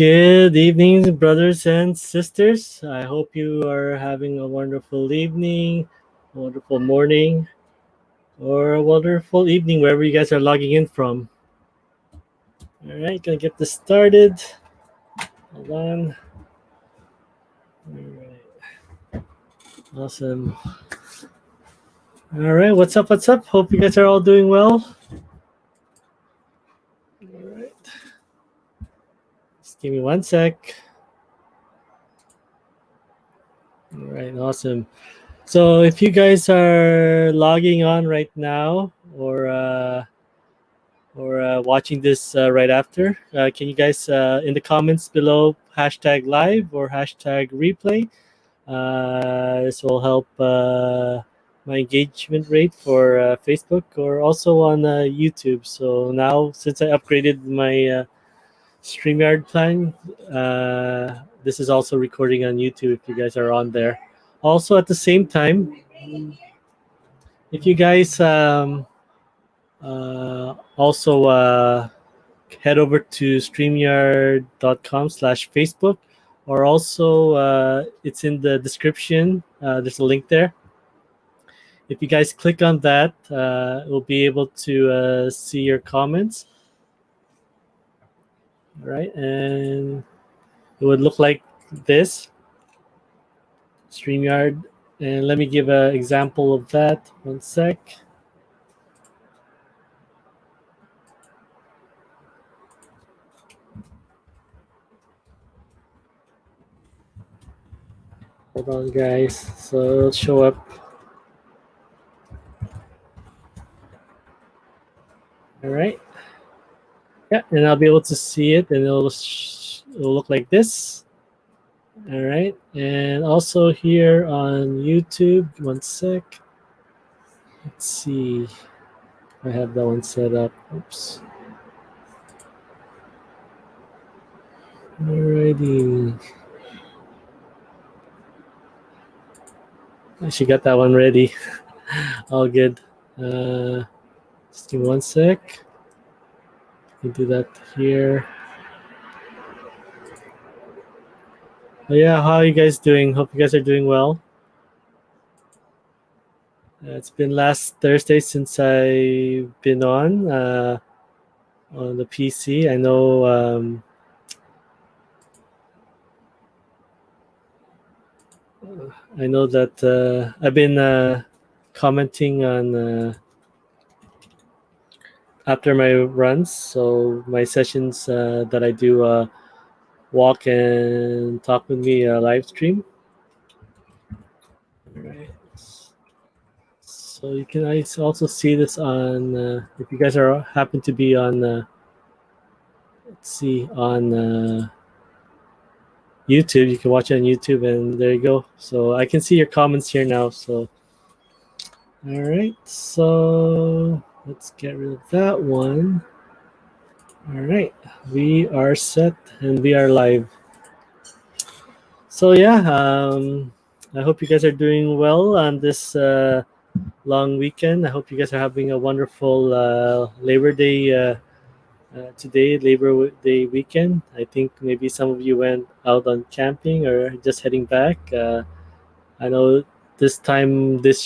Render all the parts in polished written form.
Good evening, brothers and sisters. I hope you are having a wonderful evening, a wonderful morning, or a wonderful evening wherever you guys are logging in from. All right, gonna get this started. Hold on. All right, awesome. All right, what's up? What's up? Hope you guys are all doing well. All right, just give me one sec. All right, awesome. So if you guys are logging on right now, or watching this right after, can you guys in the comments below hashtag live or hashtag replay? This will help my engagement rate for Facebook or also on YouTube. So now, since I upgraded my StreamYard plan, this is also recording on YouTube if you guys are on there. Also, at the same time, if you guys also head over to streamyard.com/Facebook, or also it's in the description. There's a link there. If you guys click on that, we'll be able to see your comments. All right, and it would look like this StreamYard. And let me give an example of that. One sec. Hold on, guys. So it'll show up. All right. Yeah, and I'll be able to see it, and it'll look like this. All right, and also here on YouTube. One sec. Let's see. I have that one set up. Oops. Alrighty. She got that one ready. All good. Just give me one sec. You do that here. Oh yeah, how are you guys doing? Hope you guys are doing well. It's been last Thursday since I've been on the PC. I know that I've been commenting on after my runs. So my sessions that I do walk and talk with me live stream. All right. So you can also see this on if you guys are happen to be on let's see on YouTube. You can watch it on YouTube, and there you go. So I can see your comments here now. So all right, so let's get rid of that one. All right, we are set and we are live. So yeah, I hope you guys are doing well on this long weekend. I hope you guys are having a wonderful Labor Day today, Day weekend. I think maybe some of you went out on camping or just heading back. I know this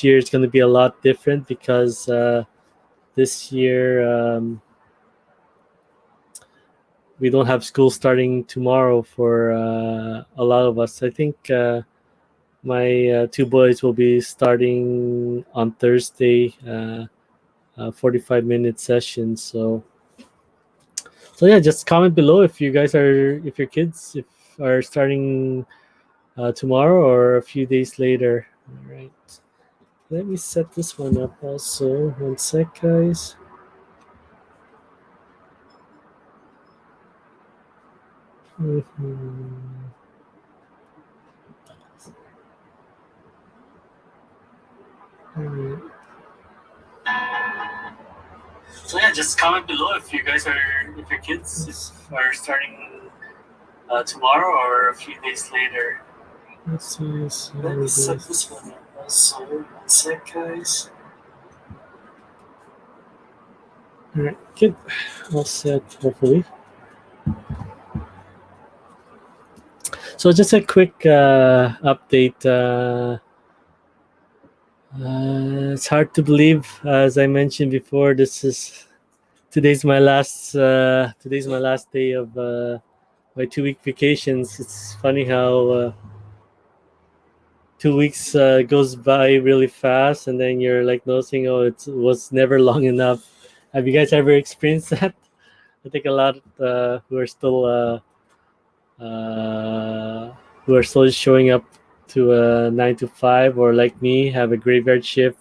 year is going to be a lot different because this year we don't have school starting tomorrow for a lot of us. I think my two boys will be starting on Thursday, 45-minute session. So yeah, just comment below if you guys if your kids are starting tomorrow or a few days later. All right. Let me set this one up also. One sec, guys. Alright. So yeah, just comment below if your kids are starting tomorrow or a few days later. Let's see. Let me set this one up also. One sec, guys. Alright, good. All set, hopefully. So just a quick update. It's hard to believe, as I mentioned before. Today's my last day of my 2 week vacations. It's funny how 2 weeks goes by really fast, and then you're like noticing, oh, it was never long enough. Have you guys ever experienced that? I think a lot uh, who are still showing up to a 9 to 5, or like me, have a graveyard shift.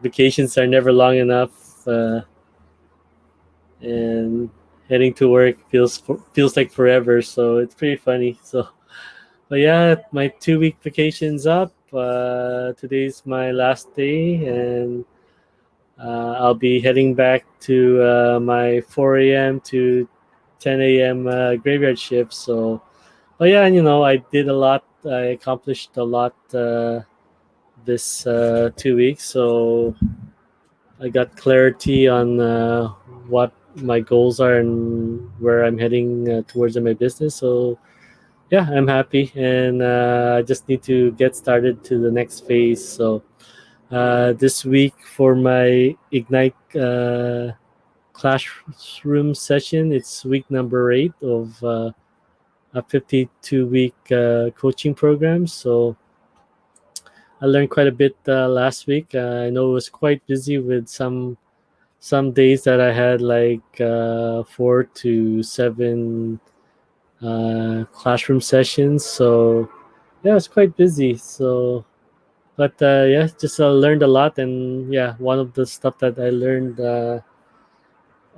Vacations are never long enough, and heading to work feels like forever. So it's pretty funny. So, but yeah, my 2 week vacation's up. Today's my last day, and I'll be heading back to my 4 a.m. to 10 a.m. Graveyard shift. So, but yeah, I did a lot. I accomplished a lot this 2 weeks. So I got clarity on what my goals are and where I'm heading towards in my business. So yeah, I'm happy, and I just need to get started to the next phase. So this week for my Ignite classroom session, it's week number 8 of a 52-week coaching program. So I learned quite a bit last week. I know it was quite busy with some days that I had like 4 to 7 classroom sessions. So yeah, it's quite busy. So, but yeah, just learned a lot, and yeah, one of the stuff that I learned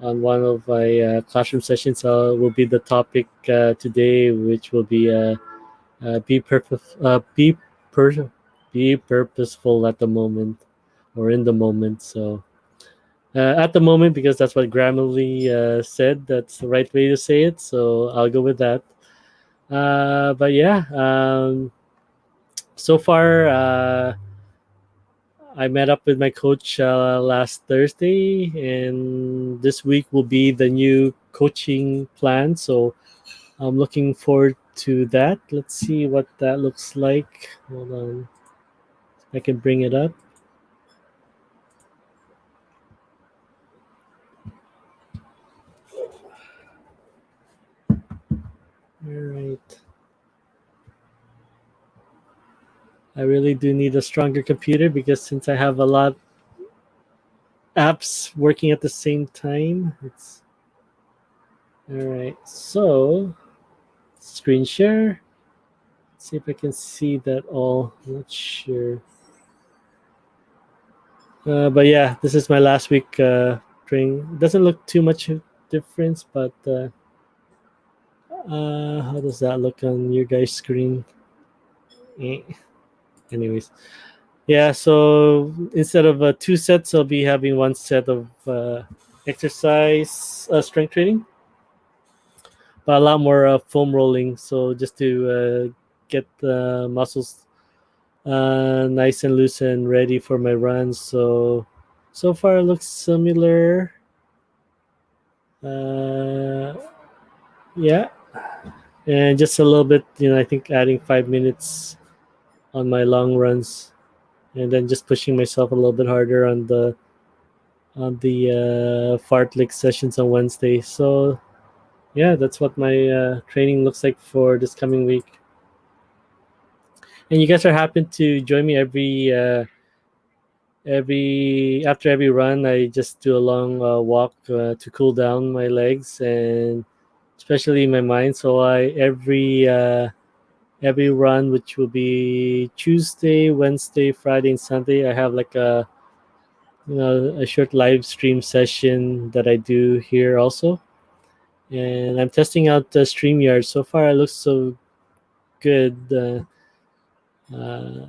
on one of my classroom sessions will be the topic today, which will be be purpose, per- be purposeful at the moment, or in the moment. So at the moment, because that's what Grammarly said. That's the right way to say it. So I'll go with that. But yeah, so far I met up with my coach last Thursday, and this week will be the new coaching plan. So I'm looking forward to that. Let's see what that looks like. Hold on, I can bring it up. All right. I really do need a stronger computer, because since I have a lot apps working at the same time, it's all right. So screen share. Let's see if I can see that all. I'm not sure. But yeah, this is my last week training. Doesn't look too much of difference, but how does that look on your guys' screen? Eh. Anyways, yeah. So instead of 2 sets, I'll be having 1 set of exercise strength training, but a lot more foam rolling. So just to get the muscles nice and loose and ready for my runs. So far it looks similar. Uh, yeah, and just a little bit. I think adding 5 minutes on my long runs, and then just pushing myself a little bit harder on the fartlek sessions on Wednesday. So yeah, that's what my training looks like for this coming week. And you guys are happy to join me every after every run. I just do a long walk to cool down my legs, and especially my mind. So I every run, which will be Tuesday, Wednesday, Friday, and Sunday, I have like a short live stream session that I do here also. And I'm testing out the StreamYard. So far it looks so good. Uh,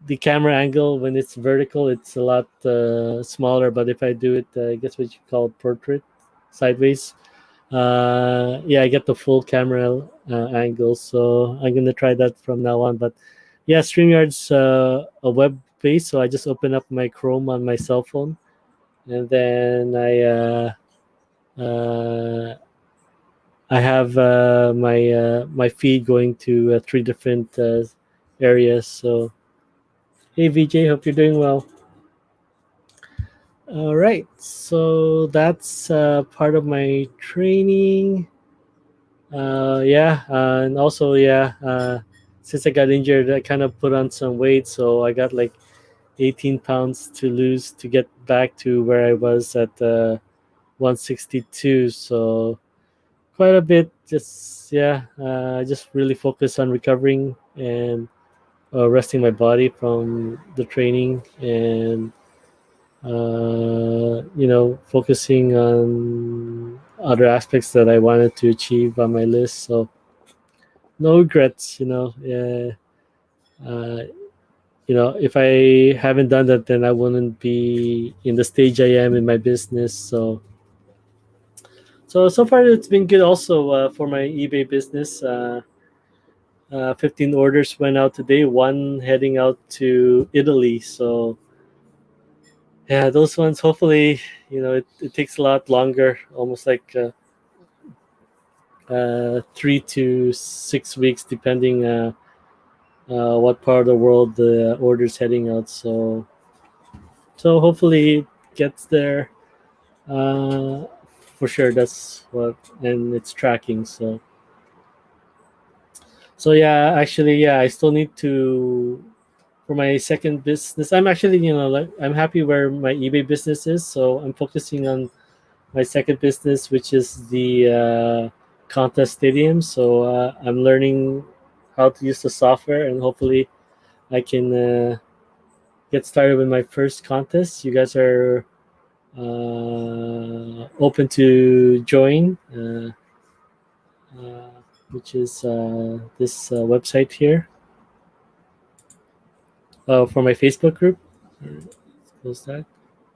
the camera angle, when it's vertical, it's a lot smaller, but if I do it, I guess what you call portrait, sideways, yeah, I get the full camera angle. So I'm gonna try that from now on. But yeah, StreamYard's a web base, so I just open up my Chrome on my cell phone, and then I I have my feed going to three different areas. So hey VJ, hope you're doing well. All right, so that's part of my training. Yeah, and also yeah, since I got injured, I kind of put on some weight, so I got like 18 pounds to lose to get back to where I was at 162. So quite a bit. Just yeah, I just really focus on recovering and resting my body from the training and focusing on other aspects that I wanted to achieve on my list. So no regrets. If I haven't done that, then I wouldn't be in the stage I am in my business. So far it's been good. Also for my eBay business, 15 orders went out today. One heading out to Italy. So yeah, those ones hopefully it takes a lot longer, almost like 3 to 6 weeks, depending what part of the world the order's heading out. So hopefully it gets there. Uh, for sure, that's what, and it's tracking. So yeah, actually, yeah, I still need to for my second business. I'm actually, like I'm happy where my eBay business is, so I'm focusing on my second business, which is the contest stadium. So I'm learning how to use the software, and hopefully I can get started with my first contest. You guys are open to join, uh, which is this website here for my Facebook group. Close that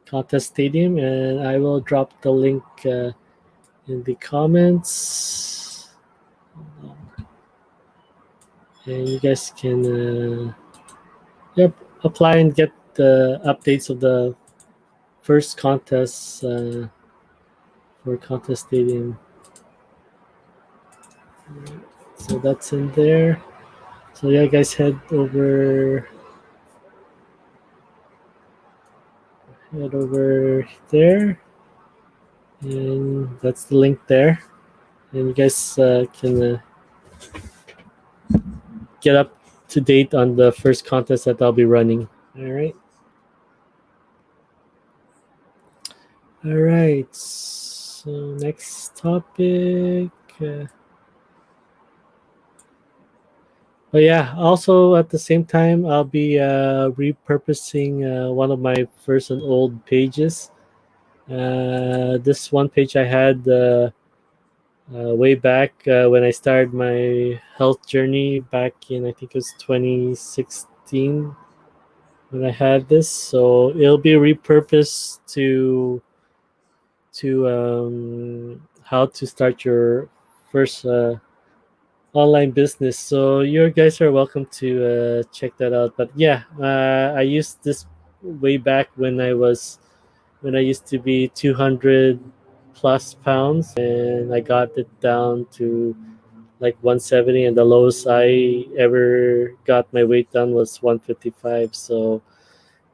contest stadium, and I will drop the link in the comments, and you guys can yep, apply and get the updates of the first contest for contest stadium. So that's in there. So yeah, guys, head over there, and that's the link there, and you guys can get up to date on the first contest that I'll be running. All right. All right. So next topic. But yeah, also at the same time, I'll be repurposing one of my first and old pages. This one page I had way back when I started my health journey back in, I think it was 2016 when I had this. So it'll be repurposed to how to start your first online business. So you guys are welcome to check that out. But yeah, I used this way back when I used to be 200 plus pounds, and I got it down to like 170, and the lowest I ever got my weight down was 155. So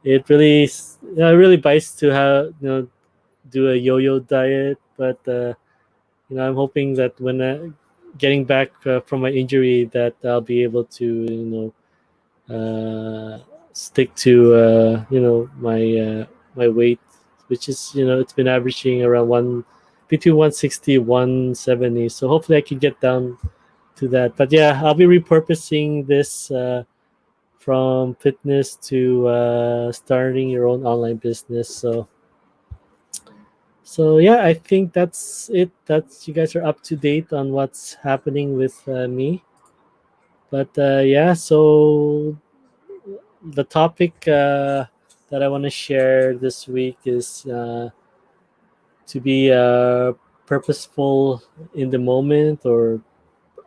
it really bites to have do a yo-yo diet, but I'm hoping that when getting back from my injury, that I'll be able to stick to my weight, which is it's been averaging around one between 160 170. So hopefully I can get down to that. But yeah, I'll be repurposing this from fitness to starting your own online business. So yeah, I think that's it. That's you guys are up to date on what's happening with me. But yeah, so the topic that I want to share this week is to be purposeful in the moment or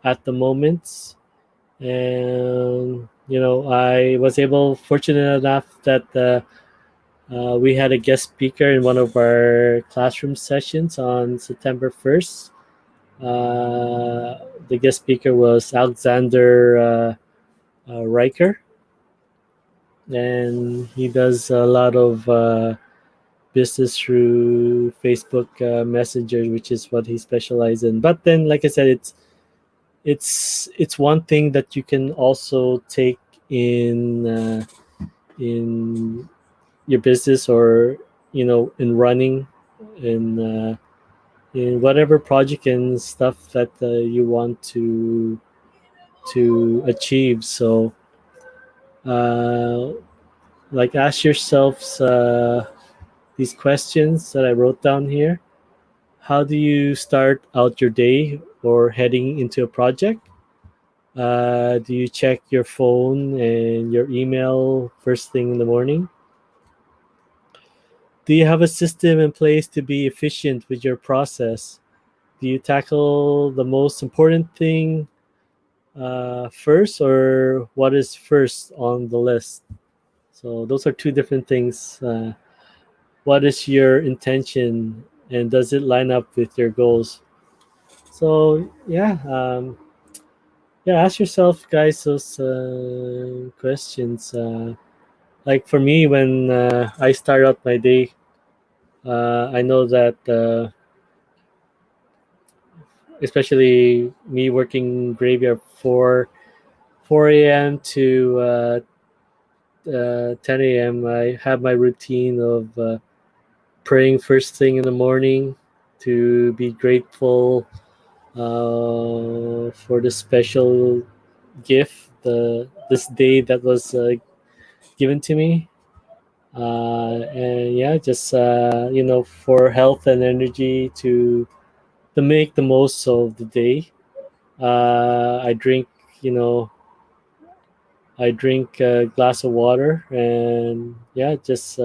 at the moments. And I was fortunate enough that we had a guest speaker in one of our classroom sessions on September 1st. The guest speaker was Alexander Riker, and he does a lot of business through Facebook Messenger, which is what he specializes in. But then, like I said, it's one thing that you can also take in your business, or in running, in whatever project and stuff that you want to achieve. So uh, like, ask yourselves these questions that I wrote down here. How do you start out your day or heading into a project? Do you check your phone and your email first thing in the morning? Do you have a system in place to be efficient with your process? Do you tackle the most important thing first, or what is first on the list? So those are two different things. What is your intention, and does it line up with your goals? So yeah, ask yourself, guys, those questions. Like for me, when I start out my day, I know that, especially me working graveyard 4 a.m. to 10 a.m., I have my routine of praying first thing in the morning to be grateful for the special gift, this day that was given to me. And yeah, just for health and energy to make the most of the day. I drink, you know, I drink a glass of water, and yeah, just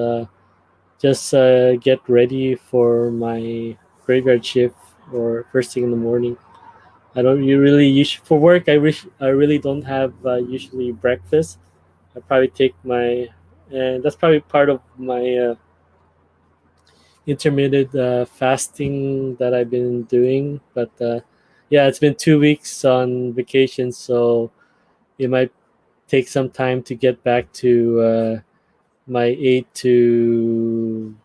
get ready for my graveyard shift or first thing in the morning. I don't you really for work. I really don't have usually breakfast. I probably take my and that's probably part of my intermittent fasting that I've been doing. But yeah, it's been 2 weeks on vacation, so it might take some time to get back to my 8 to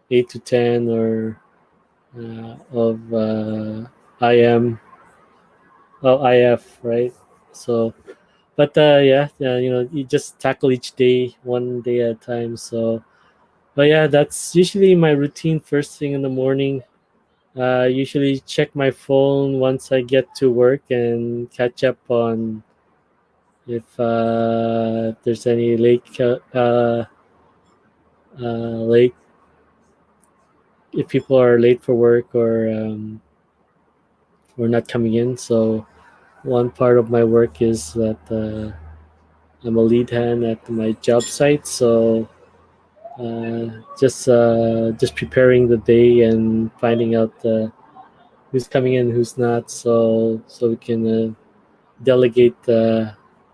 10 or of IM IF, right? So, but yeah, you just tackle each day one day at a time. So, but yeah, that's usually my routine first thing in the morning. Usually check my phone once I get to work and catch up on if there's any late, if people are late for work, or not coming in. So one part of my work is that I'm a lead hand at my job site. So just preparing the day and finding out who's coming in, who's not, so we can delegate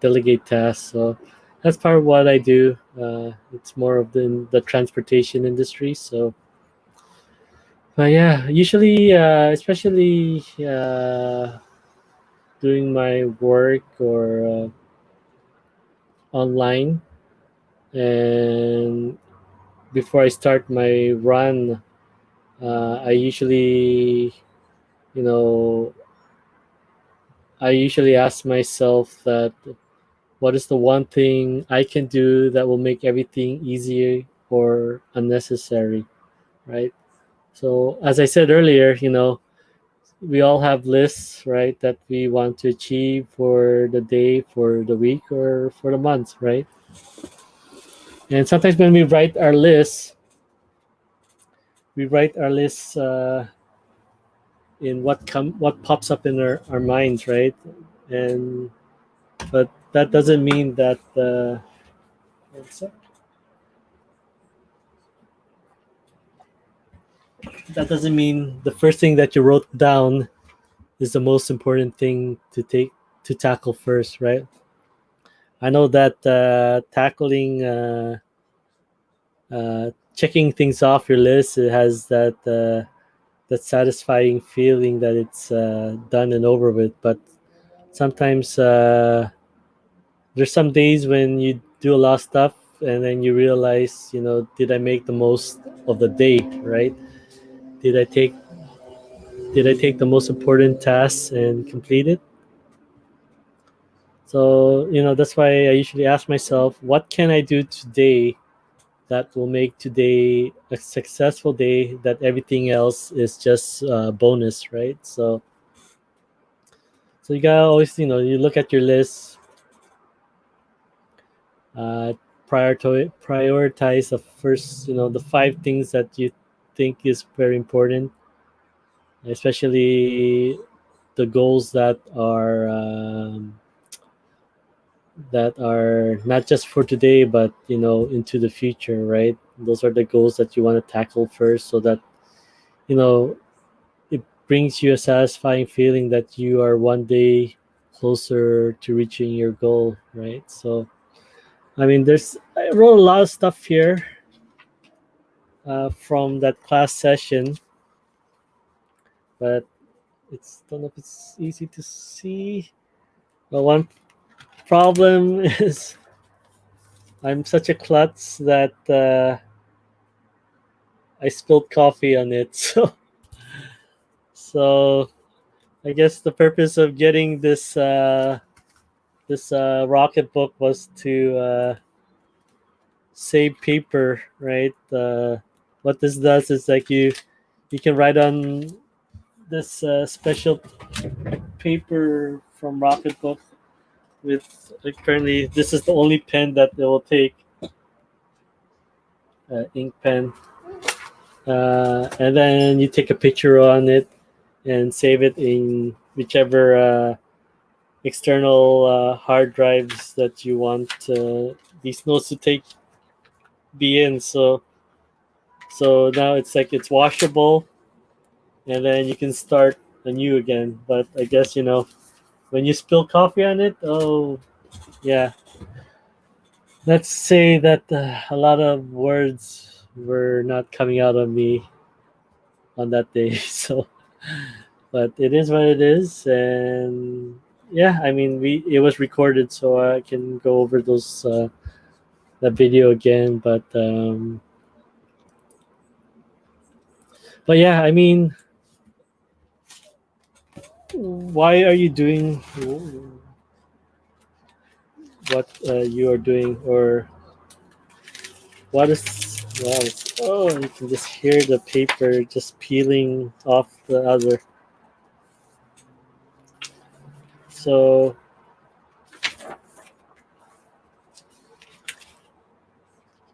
delegate tasks. So that's part of what I do. It's more of the transportation industry. So, but yeah, usually, especially doing my work or online, and before I start my run, I usually, you know, I usually ask myself that what is the one thing I can do that will make everything easier or unnecessary, right? So, as I said earlier, we all have lists, right, that we want to achieve for the day, for the week, or for the month, right? And sometimes when we write our lists in what pops up in our minds, right? And but that doesn't mean that that doesn't mean the first thing that you wrote down is the most important thing to tackle first, right? I know that tackling checking things off your list, it has that that satisfying feeling that it's done and over with. But sometimes there's some days when you do a lot of stuff and then you realize, did I make the most of the day, right? Did I take did I take the most important tasks and complete it? So, that's why I usually ask myself, what can I do today that will make today a successful day, that everything else is just bonus, right? So you gotta always, you look at your list, uh, prioritize the first, the five things that you think is very important, especially the goals that are not just for today, but into the future, right? Those are the goals that you want to tackle first, so that you know it brings you a satisfying feeling that you are one day closer to reaching your goal, right? So I mean, I wrote a lot of stuff here from that class session, but it's don't know if it's easy to see. Well, one problem is I'm such a klutz that I spilled coffee on it. So I guess the purpose of getting this rocket book was to save paper, right? What this does is like you can write on this special paper from Rocketbook with currently this is the only pen that it will take, ink pen, and then you take a picture on it and save it in whichever external hard drives that you want these notes to take be in. So now it's like it's washable, and then you can start anew again. But I guess when you spill coffee on it, oh yeah, let's say that a lot of words were not coming out of me on that day. So, but it is what it is, and yeah, I mean, we it was recorded, so I can go over those that video again. But yeah, I mean, why are you doing what you are doing, or what is? Wow, oh, you can just hear the paper just peeling off the other. So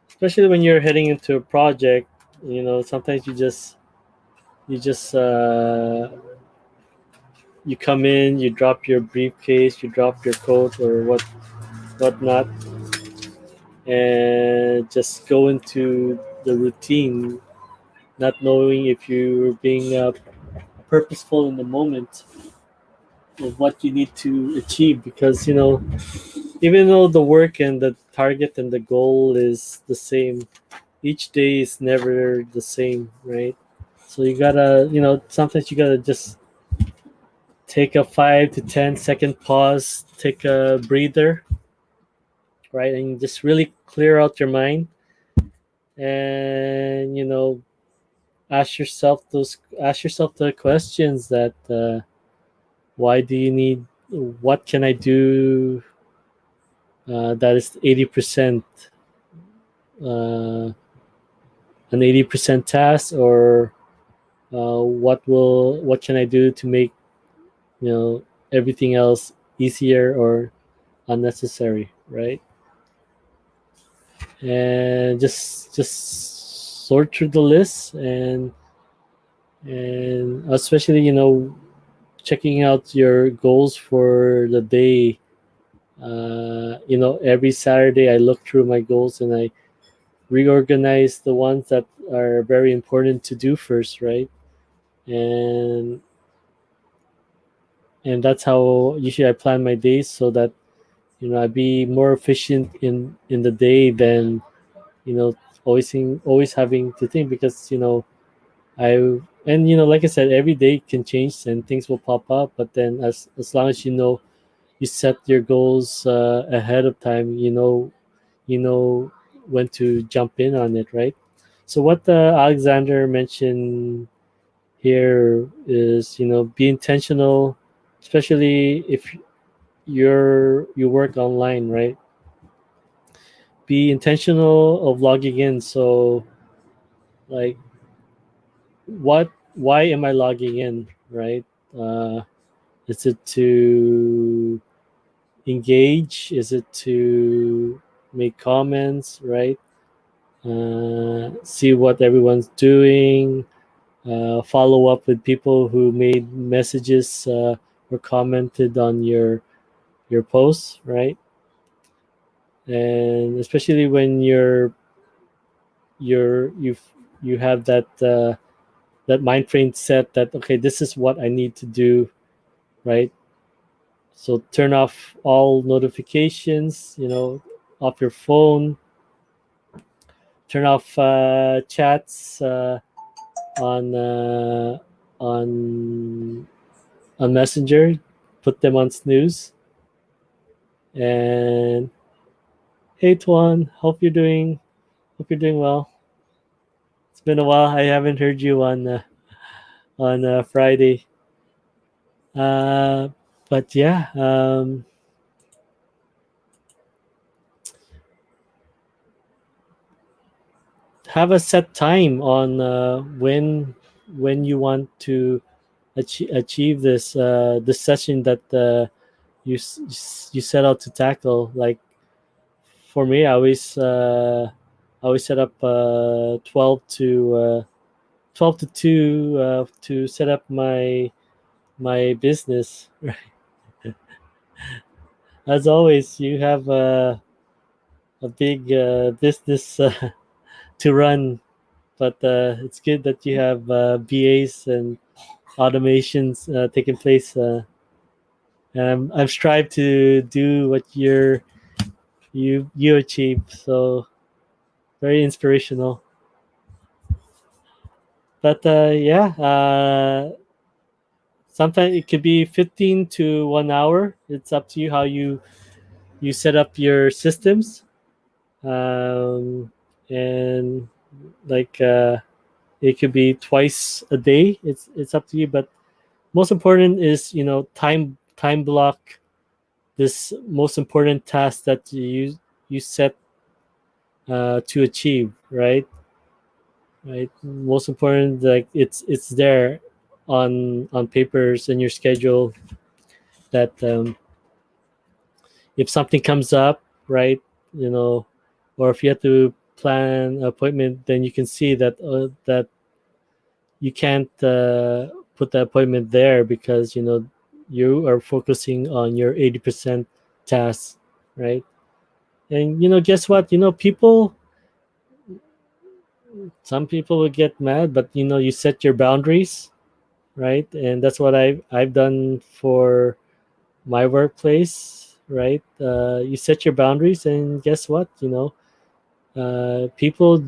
especially when you're heading into a project, sometimes you just you come in, you drop your briefcase, you drop your coat or whatnot, and just go into the routine, not knowing if you're being purposeful in the moment of what you need to achieve, because even though the work and the target and the goal is the same, each day is never the same, right? So you gotta, sometimes you gotta just take a 5 to 10 second pause, take a breather, right, and just really clear out your mind, and ask yourself the questions that why do you need, what can I do that is 80% uh, an 80% task, or what can I do to make you know everything else easier or unnecessary, right? And just sort through the list, and especially checking out your goals for the day. Every Saturday I look through my goals and I reorganize the ones that are very important to do first, right? And and that's how usually I plan my days, so that I be more efficient in the day than always having to think, because I And like I said, every day can change and things will pop up. But then, as long as you set your goals ahead of time, you know when to jump in on it, right? So what Alexander mentioned here is, be intentional, especially if you work online, right? Be intentional of logging in. So, like, why am I logging in, right? uh, is it to engage? Is it to make comments, right? See what everyone's doing, follow up with people who made messages or commented on your posts, right? And especially when you have that mind frame set that, okay, this is what I need to do, right? So turn off all notifications, off your phone. Turn off chats on uh, on on Messenger. Put them on snooze. And hey, Tuan, hope you're doing well. It's been a while. I haven't heard you on Friday. Uh, but yeah, have a set time on when you want to achieve this session that you set out to tackle. Like for me, I always set up 12 to 2 to set up my business. As always, you have a big business to run, but it's good that you have BAs and automations taking place. And I've strived to do what you achieve. So very inspirational. But yeah, sometimes it could be 15 to 1 hour. It's up to you how you set up your systems. And like it could be twice a day. It's up to you. But most important is, time block this most important task that you set to achieve, right. Most important, like it's there on papers in your schedule, that if something comes up, right, you know or if you have to plan an appointment, then you can see that you can't put the appointment there, because you are focusing on your 80% tasks, right. And guess what, people some people will get mad, but you set your boundaries, right. And that's what I've done for my workplace, right. You set your boundaries, and guess what, people,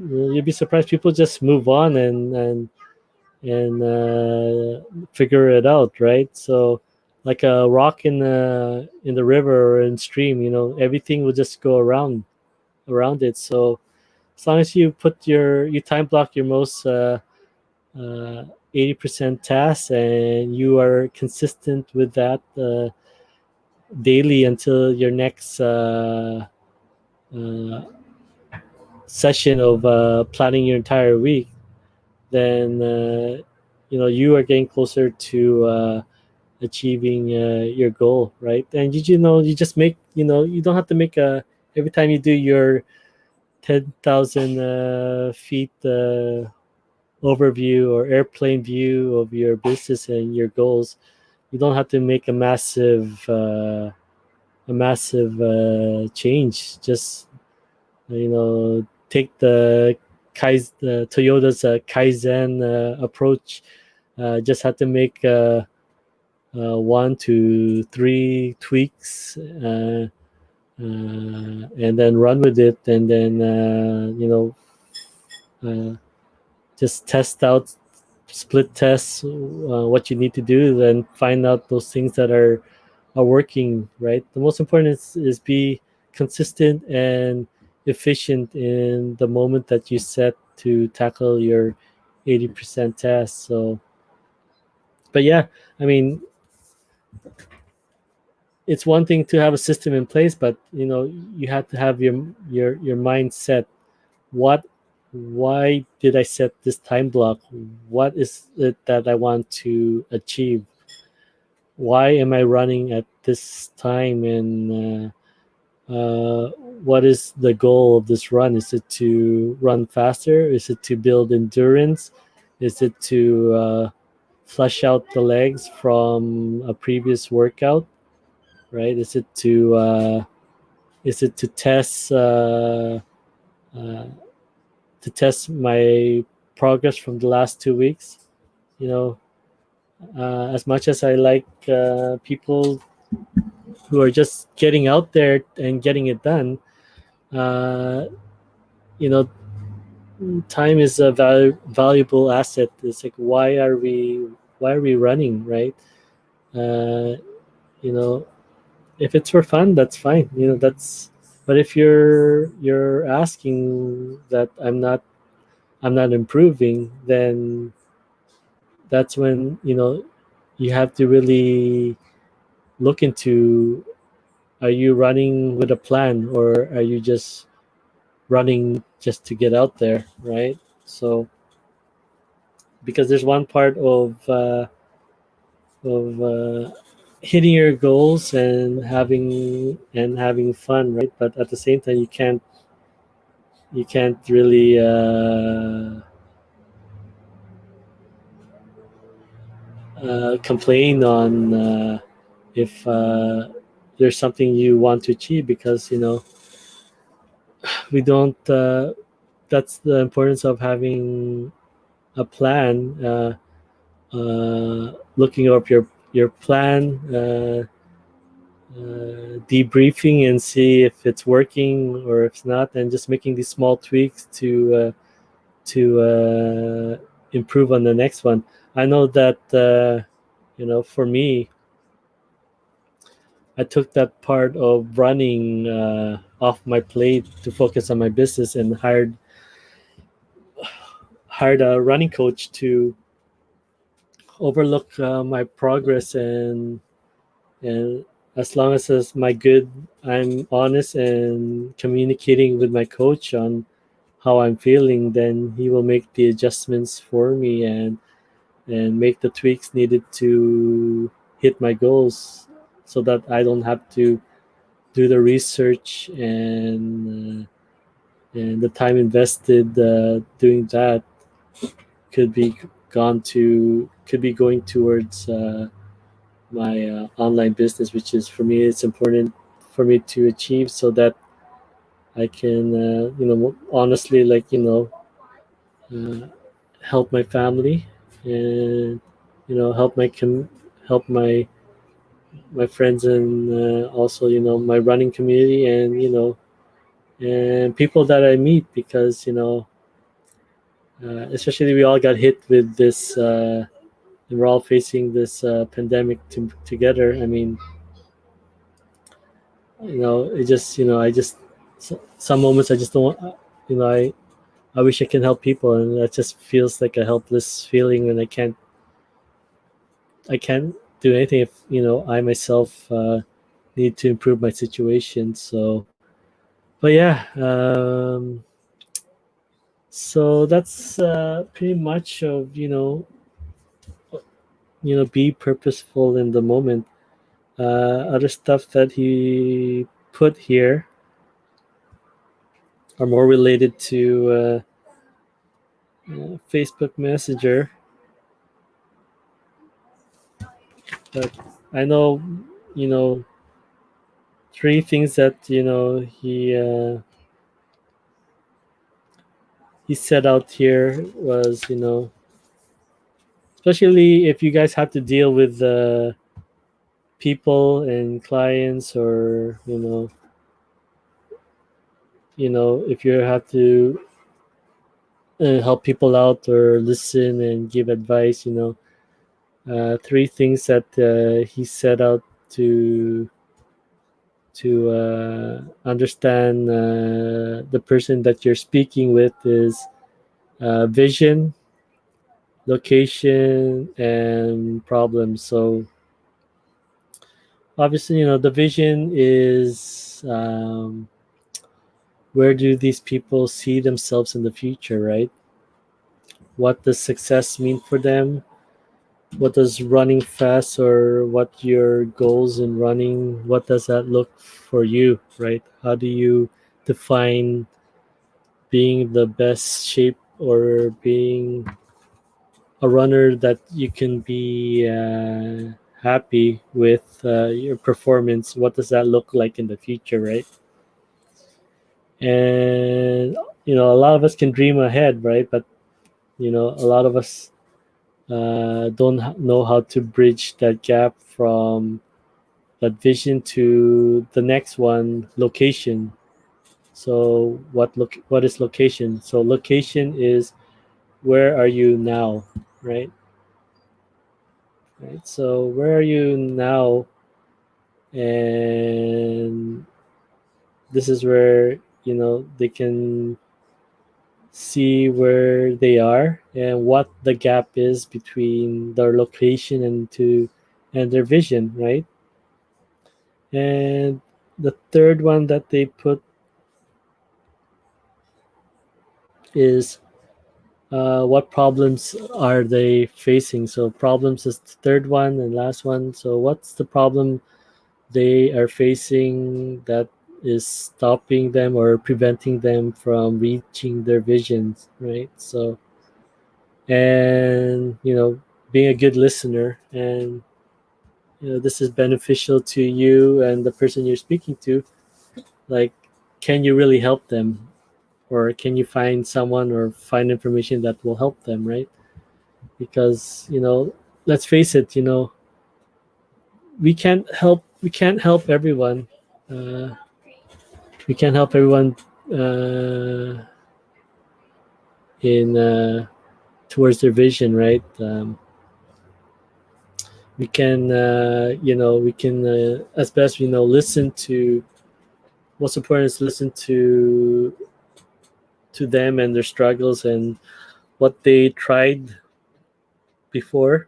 you'd be surprised, people just move on and figure it out, right. So like a rock in the river or in stream, everything will just go around it. So as long as you time block your most uh, 80% tasks, and you are consistent with that daily until your next uh, session of planning your entire week, then you are getting closer to achieving your goal, right. And you just make, you don't have to make a every time you do your 10,000 feet overview or airplane view of your business and your goals. You don't have to make a massive change. Just take the Toyota's Kaizen approach. Just have to make 1 to 3 tweaks, and then run with it, and then uh, just test out split test what you need to do, then find out those things that are working, right? The most important is be consistent and efficient in the moment that you set to tackle your 80% task. So, but yeah, I mean, it's one thing to have a system in place, but you have to have your mindset. What Why did I set this time block? What is it that I want to achieve? Why am I running at this time? And what is the goal of this run? Is it to run faster? Is it to build endurance? Is it to flush out the legs from a previous workout? Right? Is it uh, to test my progress from the last 2 weeks? You know, as much as I like people who are just getting out there and getting it done, uh, you know, time is a valuable asset. It's like why are we running, right? Uh, you know, if it's for fun, that's fine. That's. But if you're asking that I'm not improving, then that's when you have to really look into, are you running with a plan, or are you just running just to get out there, right? So because there's one part of hitting your goals and having fun, right? But at the same time, you can't really complain on if there's something you want to achieve, because we don't that's the importance of having a plan, looking up your plan, debriefing and see if it's working or if it's not, and just making these small tweaks to improve on the next one. I know that for me, I took that part of running off my plate to focus on my business, and hired a running coach to overlook my progress, and as long as my good, I'm honest and communicating with my coach on how I'm feeling, then he will make the adjustments for me, and make the tweaks needed to hit my goals, so that I don't have to do the research and the time invested doing that could be could be going towards my online business, which is, for me, it's important for me to achieve, so that I can honestly, like, uh, help my family, and help help my friends, and also my running community, and people that I meet, because especially we all got hit with this, and we're all facing this pandemic together. I mean, it just I just some moments I just don't want, I wish I can help people, and that just feels like a helpless feeling, and I can't do anything if I myself need to improve my situation. So, but yeah, so that's pretty much of be purposeful in the moment. Other stuff that he put here are more related to Facebook Messenger, but I know you know three things that he set out here was, especially if you guys have to deal with people and clients, or if you have to help people out or listen and give advice. Three things that he set out to understand the person that you're speaking with is vision, location, and problems. So obviously, the vision is where do these people see themselves in the future, right? What does success mean for them? What does running fast, or what your goals in running, what does that look for you, right? How do you define being the best shape, or being a runner that you can be happy with your performance? What does that look like in the future, right? And a lot of us can dream ahead, right? But a lot of us don't know how to bridge that gap from that vision to the next one, location. So what is location? So location is where are you now, right? Right. So where are you now? And this is where they can see where they are and what the gap is between their location and their vision, right? And the third one that they put is what problems are they facing. So problems is the third one and last one. So what's the problem they are facing that is stopping them or preventing them from reaching their visions, right? So, and being a good listener, and this is beneficial to you and the person you're speaking to. Like, can you really help them, or can you find someone or find information that will help them, right? Because let's face it, we can't help everyone. uh, we can't help everyone uh, in towards their vision, right? We can as best we know, listen to, most important is listen to them and their struggles and what they tried before,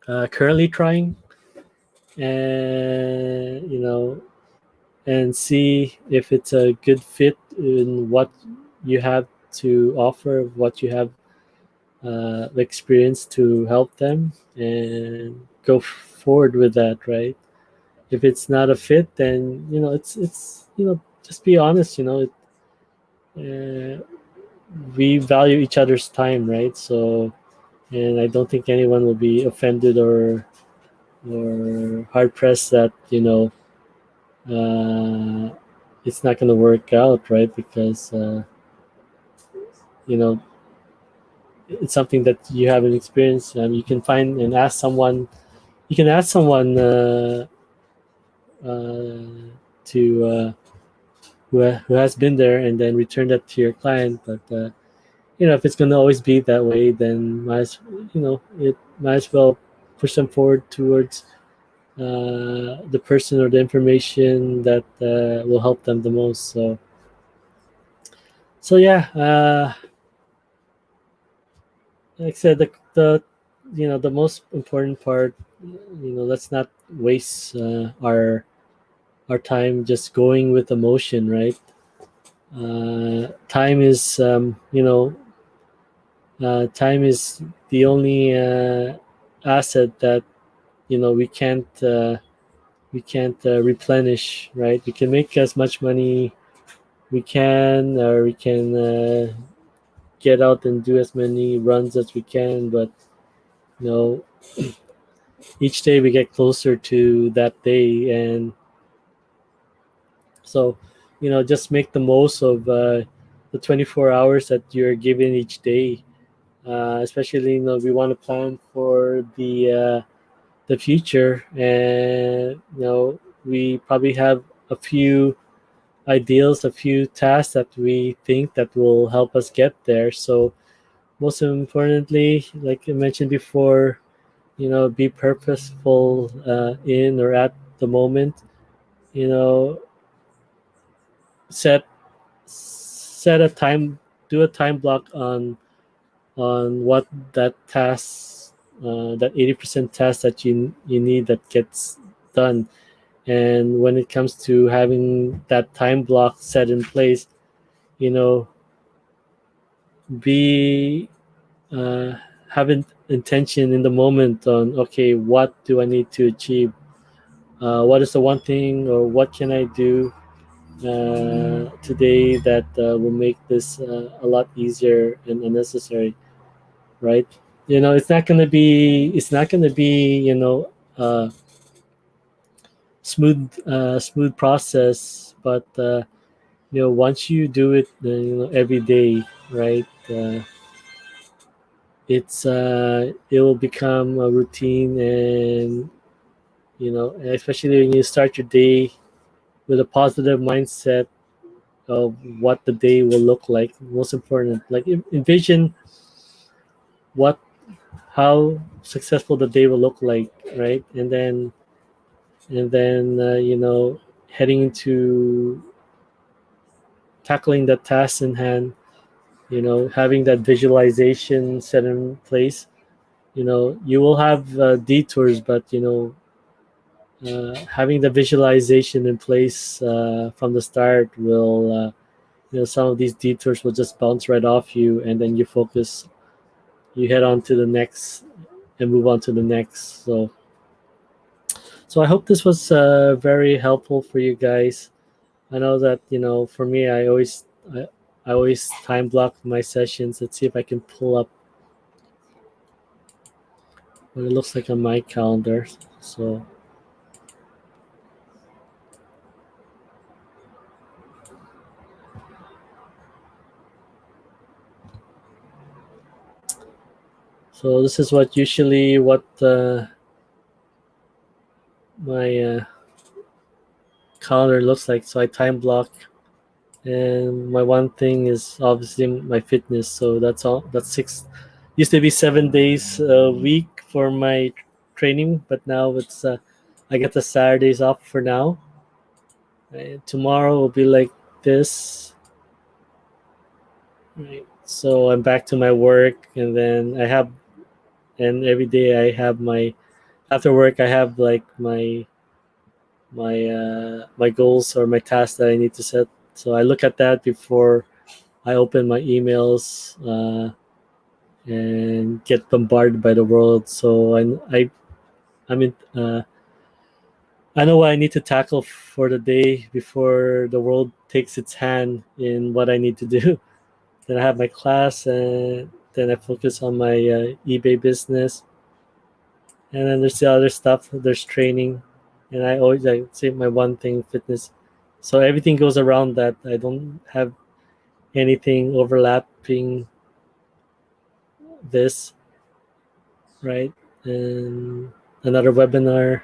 currently trying, and and see if it's a good fit in what you have to offer, what you have experience to help them, and go forward with that, right? If it's not a fit, then it's just be honest. Uh, we value each other's time, right? So, and I don't think anyone will be offended or hard pressed that uh, it's not going to work out, right? Because you know it's something that you haven't experienced. You can find and ask someone. You can ask someone uh, to who has been there, and then return that to your client. But if it's going to always be that way, then it might as well push them forward towards the person or the information that will help them the most. So yeah, like I said, the most important part, let's not waste our time just going with emotion, right? Time is time is the only asset that we can't replenish, right? We can make as much money we can, or we can get out and do as many runs as we can, but you know each day we get closer to that day. And so just make the most of the 24 hours that you're given each day. Especially we want to plan for the future, and we probably have a few ideals, a few tasks that we think that will help us get there. So most importantly, like I mentioned before, be purposeful in or at the moment. You know, set set a time, do a time block on what that task, that 80% task that you need that gets done. And when it comes to having that time block set in place, you know, be uh, have intention in the moment on, okay, what do I need to achieve? What is the one thing, or what can I do today that will make this a lot easier and unnecessary, right? It's not going to be smooth process, but once you do it, every day, right? It will become a routine, and especially when you start your day with a positive mindset of what the day will look like. Most important, like envision what how successful the day will look like, right? And then heading into tackling the task in hand, having that visualization set in place. You will have detours, but having the visualization in place from the start will, some of these detours will just bounce right off you, and then you head on to the next and move on to the next. So I hope this was very helpful for you guys. I know that for me, I always time block my sessions. Let's see if I can pull up what it looks like on my calendar. So this is what my calendar looks like. So I time block, and my one thing is obviously my fitness. So that's all. That's six. Used to be 7 days a week for my training, but now I get the Saturdays off for now. Tomorrow will be like this. Right. So I'm back to my work, and then and every day I have after work I have like my goals or my tasks that I need to set. So I look at that before I open my emails and get bombarded by the world. So I mean I know what I need to tackle for the day before the world takes its hand in what I need to do. Then I have my class, and then I focus on my eBay business, and then there's the other stuff. There's training, and I always like say my one thing, fitness. So everything goes around that. I don't have anything overlapping this, right? And another webinar.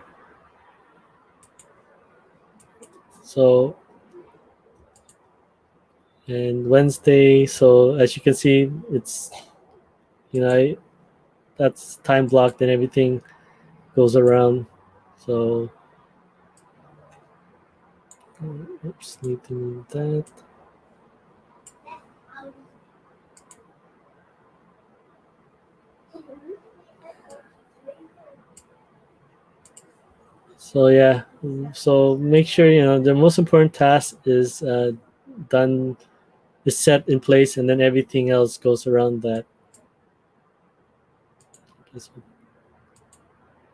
So and Wednesday. So as you can see, it's you know I, that's time blocked, and everything goes around. So oops, need to move that. So yeah, so make sure the most important task is done, is set in place, and then everything else goes around that.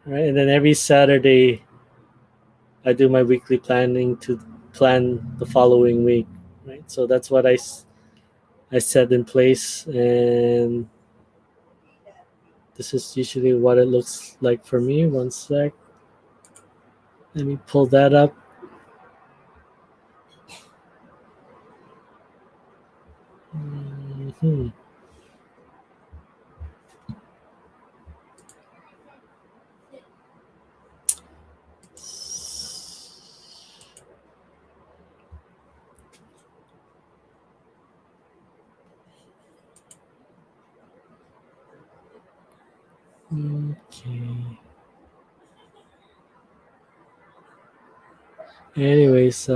Right, and then every Saturday I do my weekly planning to plan the following week. Right, so that's what I set in place, and this is usually what it looks like for me. One sec, let me pull that up. Mhm. Okay. Anyways,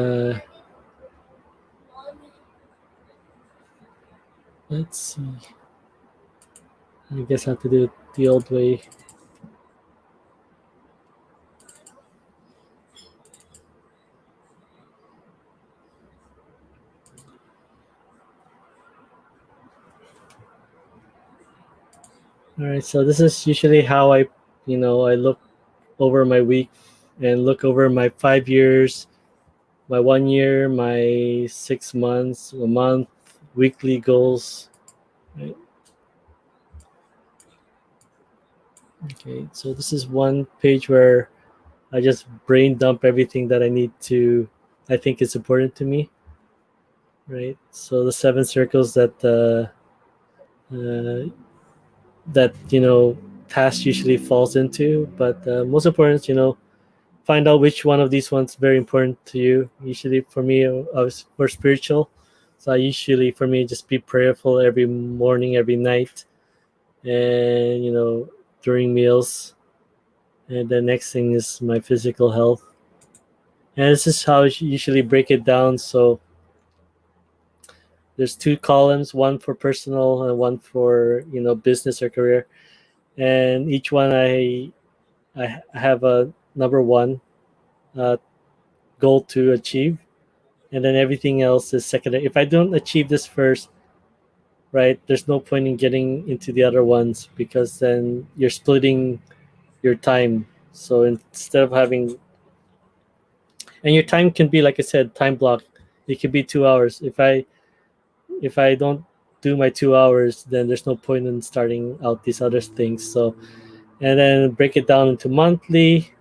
let's see. I guess I have to do it the old way. All right. So this is usually how I look over my week and look over my 5 years, my 1 year, my 6 months, a month, weekly goals. Right? Okay. So this is one page where I just brain dump everything that I think is important to me. Right. So the seven circles uh, that task usually falls into, but most important, find out which one of these ones very important to you. Usually for me, I was more spiritual, so I usually for me just be prayerful every morning, every night, and during meals. And the next thing is my physical health, and this is how I usually break it down. So there's two columns, one for personal and one for business or career, and each one I have a number one uh, goal to achieve, and then everything else is secondary. If I don't achieve this first, right, there's no point in getting into the other ones because then you're splitting your time. So instead of having, and your time can be, like I said, time block. It could be 2 hours. If I don't do my 2 hours, then there's no point in starting out these other things. So and then break it down into monthly,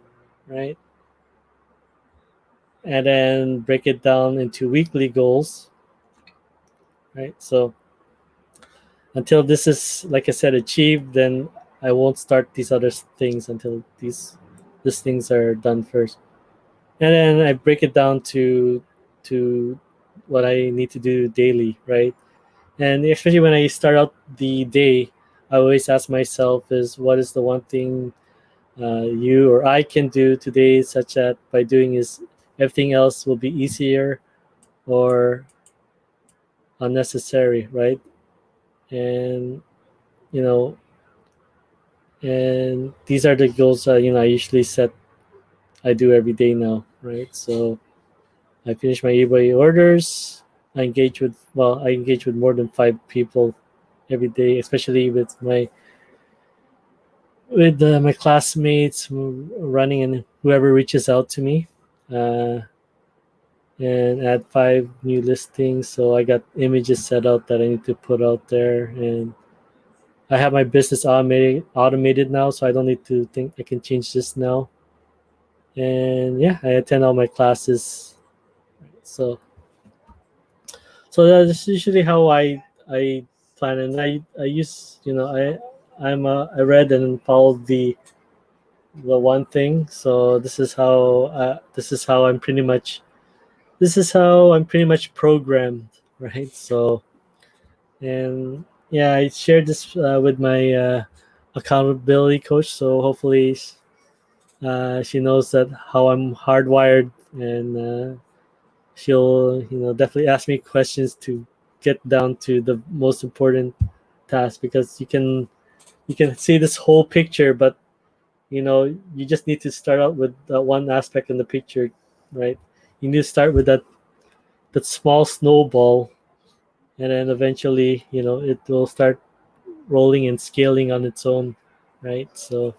right? And then break it down into weekly goals, right? So until this is, like I said, achieved, then I won't start these other things until these things are done first. And then I break it down to what I need to do daily, right? And especially when I start out the day, I always ask myself is what is the one thing you or I can do today, such that by doing is everything else will be easier or unnecessary, right? And you know, and these are the goals I usually set. I do every day now, right? So I finish my eBay orders. I engage with more than 5 people every day, especially with my classmates running and whoever reaches out to me. Uh, and add 5 new listings. So I got images set out that I need to put out there, and I have my business automated now, so I don't need to think. I can change this now. And yeah, I attend all my classes. So that's usually how I plan, and I use I read and followed the one thing. So this is how I'm pretty much programmed, right? So and yeah, I shared this with my accountability coach, so hopefully she knows that how I'm hardwired, and she'll definitely ask me questions to get down to the most important task, because you can see this whole picture, but you just need to start out with one aspect in the picture, right? You need to start with that small snowball, and then eventually it will start rolling and scaling on its own, right? So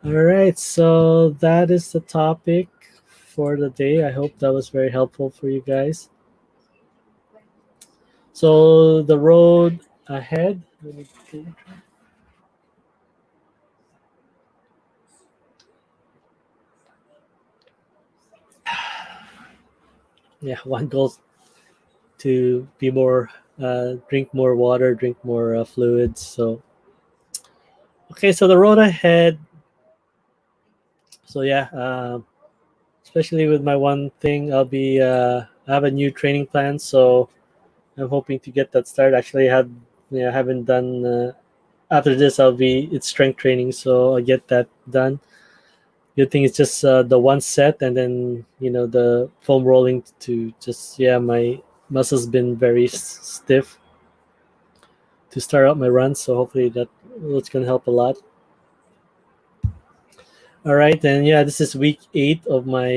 all right, so that is the topic for the day. I hope that was very helpful for you guys. So the road ahead. Let me see. Yeah, one goal to be more, drink more water, drink more fluids. So okay, so the road ahead. So yeah, especially with my one thing, I have a new training plan, so I'm hoping to get that started. Actually, I haven't done. after this, I'll be it's strength training, so I get that done. Good thing it's just the one set, and then the foam rolling to just my muscles been very stiff to start out my run, so hopefully that's gonna help a lot. All right, and this is week 8 of my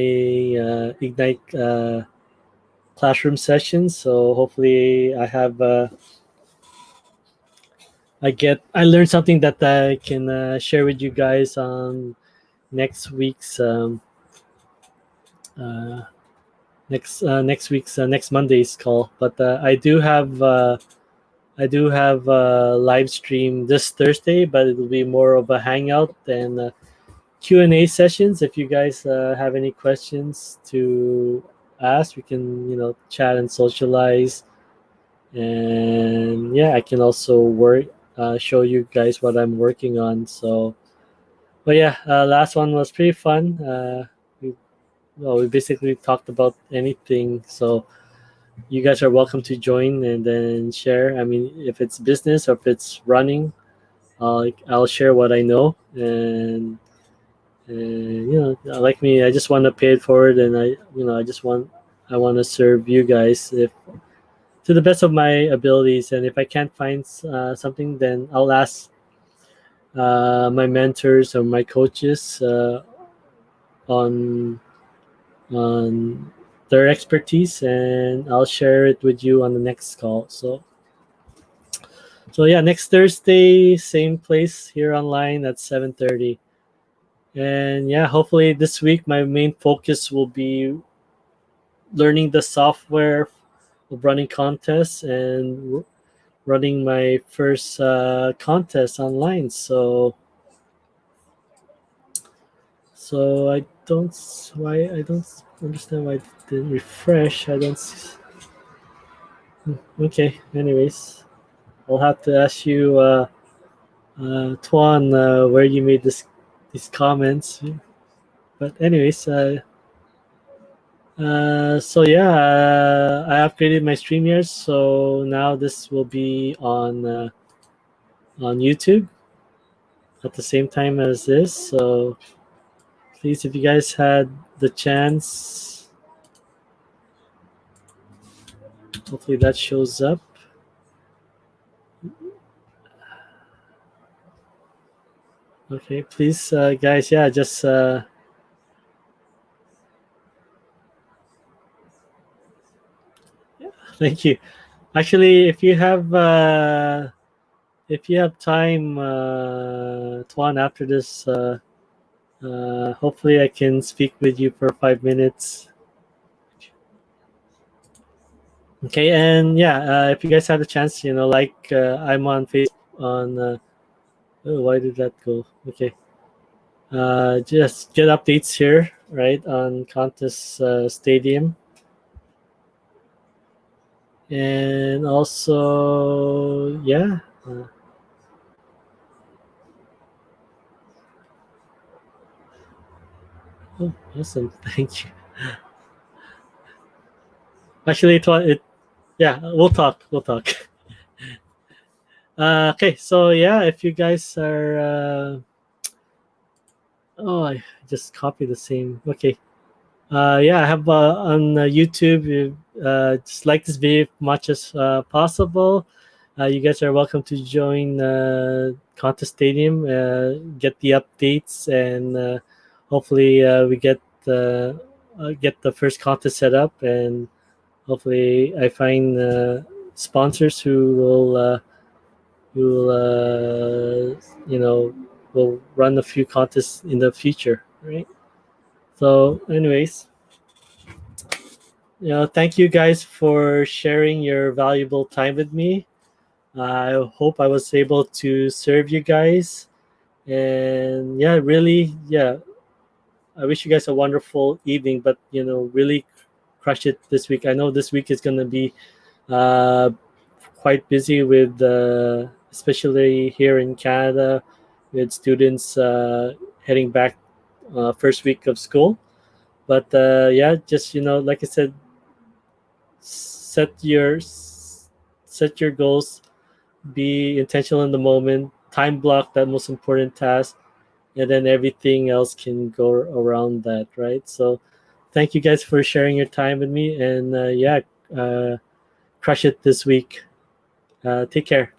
Ignite classroom session. So hopefully I learned something that I can share with you guys on next week's uh, next week's next Monday's call. But I do have a live stream this Thursday, but it will be more of a hangout than Q&A sessions. If you guys have any questions to ask, we can chat and socialize. And I can also show you guys what I'm working on. So, but last one was pretty fun. We basically talked about anything. So you guys are welcome to join and then share. I mean, if it's business or if it's running, I'll share what I know. And like me, I just want to pay it forward, and I want to serve you guys if to the best of my abilities. And if I can't find something, then I'll ask my mentors or my coaches on on their expertise, and I'll share it with you on the next call. So next Thursday, same place here online at 7:30. And hopefully this week my main focus will be learning the software of running contests and running my first contest online. So I don't understand why it didn't refresh. I don't. Okay. Anyways, I'll have to ask you, Tuan, where you made these comments. But anyways, I upgraded my StreamYard, so now this will be on YouTube at the same time as this. So please, if you guys had the chance, hopefully that shows up. Okay, please, guys, just thank you. Actually, if you have time, Tuan, after this, hopefully I can speak with you for 5 minutes. Okay, and if you guys have a chance, I'm on Facebook on. Oh, why did that go? Okay, just get updates here, right, on Contest Stadium, and also oh, awesome, thank you. Actually, we'll talk. We'll talk. Okay, so if you guys are, oh, I just copied the same. Okay, I have on YouTube. Just like this video as much as possible. You guys are welcome to join Contest Stadium. Get the updates, and hopefully we get the first contest set up, and hopefully I find sponsors who will run a few contests in the future, right? So, anyways, thank you guys for sharing your valuable time with me. I hope I was able to serve you guys, and really, I wish you guys a wonderful evening. But really crush it this week. I know this week is gonna be uh, quite busy with, especially here in Canada, with students heading back first week of school. But just like I said, set your set your goals, be intentional in the moment, time block that most important task, and then everything else can go around that, right? So thank you guys for sharing your time with me, and yeah, crush it this week. Take care.